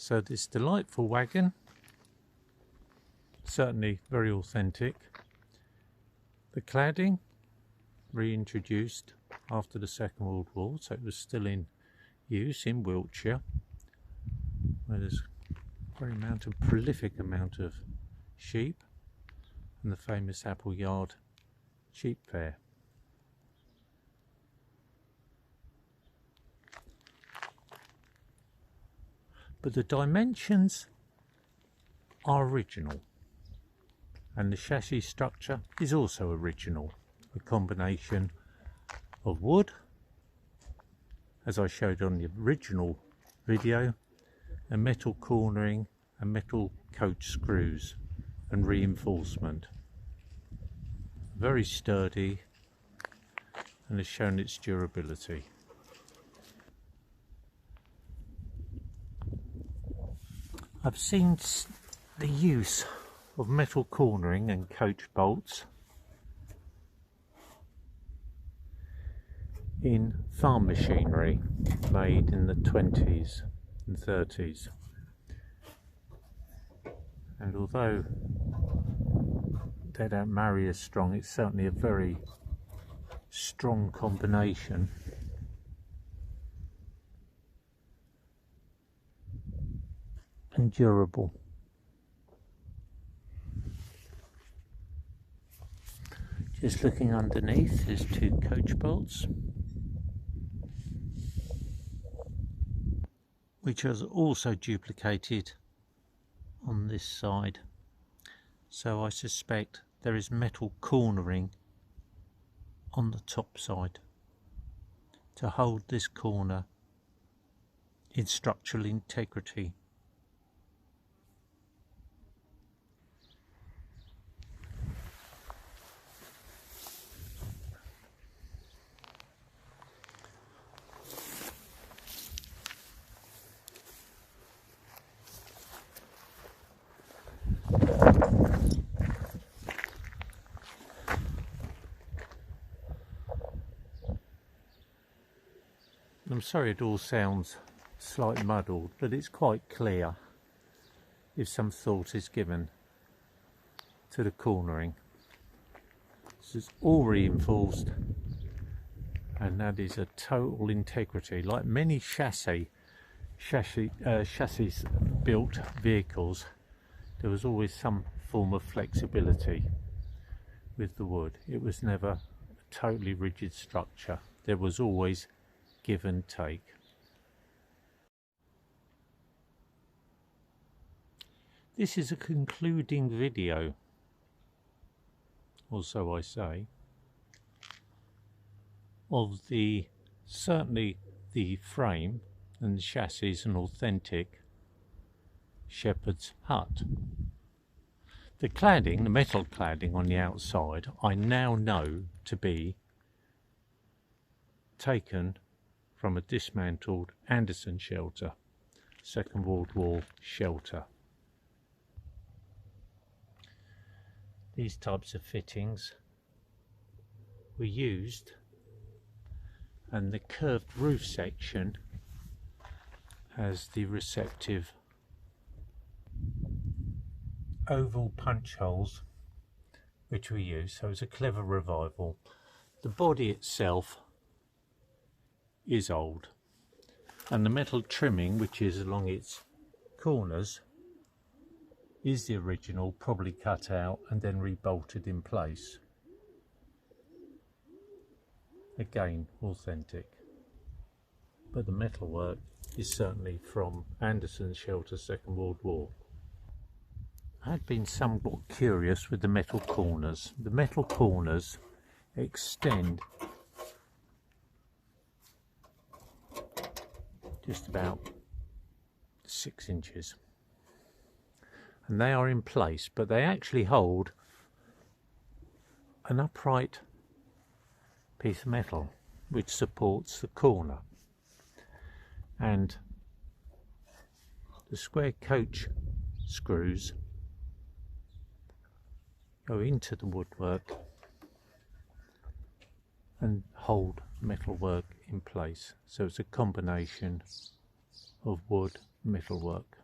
So this delightful wagon, certainly very authentic. The cladding, reintroduced after the Second World War, so it was still in use in Wiltshire, where there's a very prolific amount of sheep, and the famous Appleyard sheep fair. But the dimensions are original, and the chassis structure is also original. A combination of wood, as I showed on the original video, and metal cornering and metal coach screws and reinforcement. Very sturdy and has shown its durability. I've seen the use of metal cornering and coach bolts in farm machinery made in the 20s and 30s, and although they don't marry as strong, it's certainly a very strong combination. And durable. Just looking underneath, there's two coach bolts, which is also duplicated on this side. So I suspect there is metal cornering on the top side to hold this corner in structural integrity. I'm sorry it all sounds slightly muddled, but it's quite clear if some thought is given to the cornering. This is all reinforced, and that is a total integrity. Like many chassis built vehicles, there was always some form of flexibility with the wood. It was never a totally rigid structure. There was always give and take. This is a concluding video, or so I say, of certainly the frame and the chassis, an authentic shepherd's hut. The cladding, the metal cladding on the outside, I now know to be taken from a dismantled Anderson shelter, Second World War shelter. These types of fittings were used, and the curved roof section has the receptive oval punch holes which were used, so it's a clever revival. The body itself is old, and the metal trimming which is along its corners is the original, probably cut out and then rebolted in place. Again, authentic, but the metalwork is certainly from Anderson's shelter, Second World War. I had been somewhat curious with the metal corners. The metal corners extend just about 6 inches, and they are in place, but they actually hold an upright piece of metal which supports the corner, and the square coach screws go into the woodwork and hold metalwork in place. So it's a combination of wood metalwork.